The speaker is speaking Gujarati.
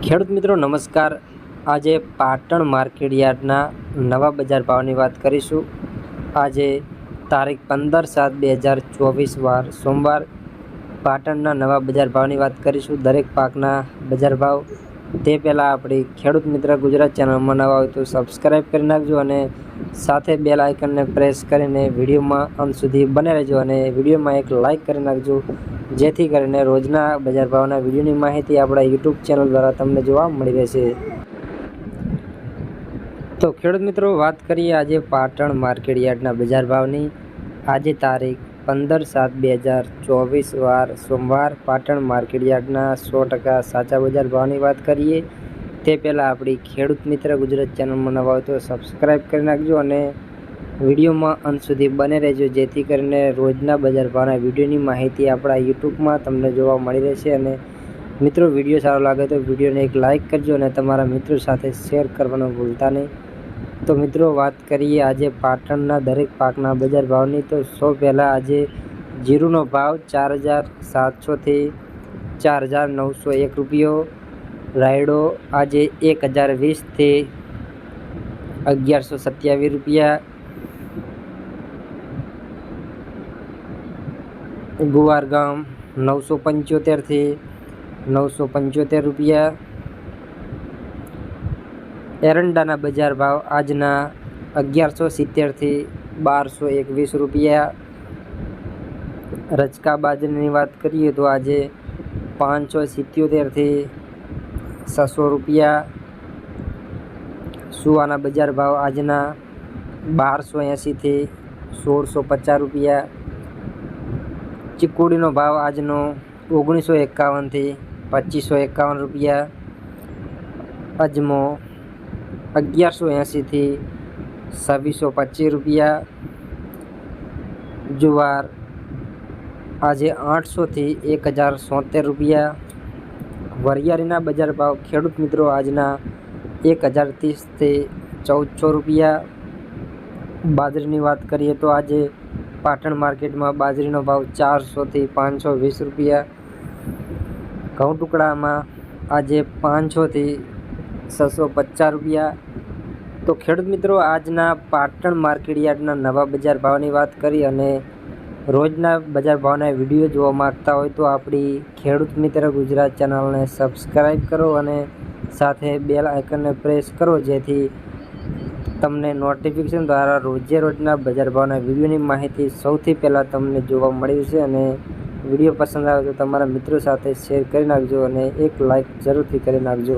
ખેડૂત મિત્રો નમસ્કાર। આજે પાટણ માર્કેટ યાર્ડના નવા બજાર ભાવની વાત કરીશું। આજે તારીખ 15/7/2024 વાર સોમવાર પાટણના નવા બજાર ભાવની વાત કરીશું। દરેક પાકના બજાર ભાવ તે પહેલાં આપણી ખેડૂત મિત્ર ગુજરાત ચેનલમાં નવા હોય તો સબસ્ક્રાઈબ કરી નાખજો અને સાથે બેલ આઇકનને પ્રેસ કરીને વિડીયોમાં અંત સુધી બને રહેજો અને વિડીયોમાં એક લાઇક કરી નાખજો, જેથી કરીને રોજના બજાર ભાવના વિડીયોની માહિતી આપણા યુટ્યુબ ચેનલ દ્વારા તમને જોવા મળી રહેશે। તો ખેડૂત મિત્રો વાત કરીએ આજે પાટણ માર્કેટ યાર્ડના બજાર ભાવની। આજે તારીખ 15/7/2024 વાર સોમવાર પાટણ માર્કેટ યાર્ડના 100% સાચા બજાર ભાવની વાત કરીએ તે પહેલાં આપણી ખેડૂત મિત્ર ગુજરાત ચેનલમાં નવા હોય તો સબસ્ક્રાઈબ કરી નાખજો અને વિડીયોમાં અંત સુધી બને રહેજો, જેથી કરીને રોજના બજાર ભાવના વિડીયોની માહિતી આપણા યુટ્યુબમાં તમને જોવા મળી રહેશે। અને મિત્રો વિડીયો સારો લાગે તો વિડીયોને એક લાઇક કરજો અને તમારા મિત્રો સાથે શેર કરવાનું ભૂલતા નહીં। તો મિત્રો વાત કરીએ આજે પાટણના દરેક પાકના બજાર ભાવની। તો સૌ પહેલાં આજે જીરુનો ભાવ 4700થી 4901 રૂપિયો, રાયડો આજે 1020થી 1127 રૂપિયા, ગુવારગામ 975થી 975 રૂપિયા, એરંડાના બજાર ભાવ આજના 1170થી 1221 રૂપિયા, રચકા બાજરીની વાત કરીએ તો આજે 577થી 600 રૂપિયા, સુવાના બજાર ભાવ આજના 1280થી 1650 રૂપિયા, ચીકુડીનો ભાવ આજનો 1951થી 2551 રૂપિયા, અજમો 1180થી 2625 રૂપિયા, જુવાર આજે 800થી 1070 રૂપિયા, વરિયાળીના બજાર ભાવ ખેડૂત મિત્રો આજના 1030થી 1400 રૂપિયા, બાજરીની વાત કરીએ તો આજે પાટણ માર્કેટમાં બાજરીનો ભાવ 400થી 520 રૂપિયા, ઘઉં ટુકડામાં આજે 500થી 650 રૂપિયા। તો ખેડૂત મિત્રો આજના પાટણ માર્કેટ યાર્ડના નવા બજાર ભાવની વાત કરી અને રોજના બજાર ભાવના વિડીયો જોવા માગતા હોય તો આપણી ખેડૂત મિત્ર ગુજરાત ચેનલને સબસ્ક્રાઈબ કરો અને સાથે બેલ આઇકનને પ્રેસ કરો, જેથી તમને નોટિફિકેશન દ્વારા રોજના બજાર ભાવના વિડીયોની માહિતી સૌથી પહેલાં તમને જોવા મળી છે। અને વિડીયો પસંદ આવે તો તમારા મિત્રો સાથે શેર કરી નાખજો અને એક લાઇક જરૂરથી કરી નાખજો।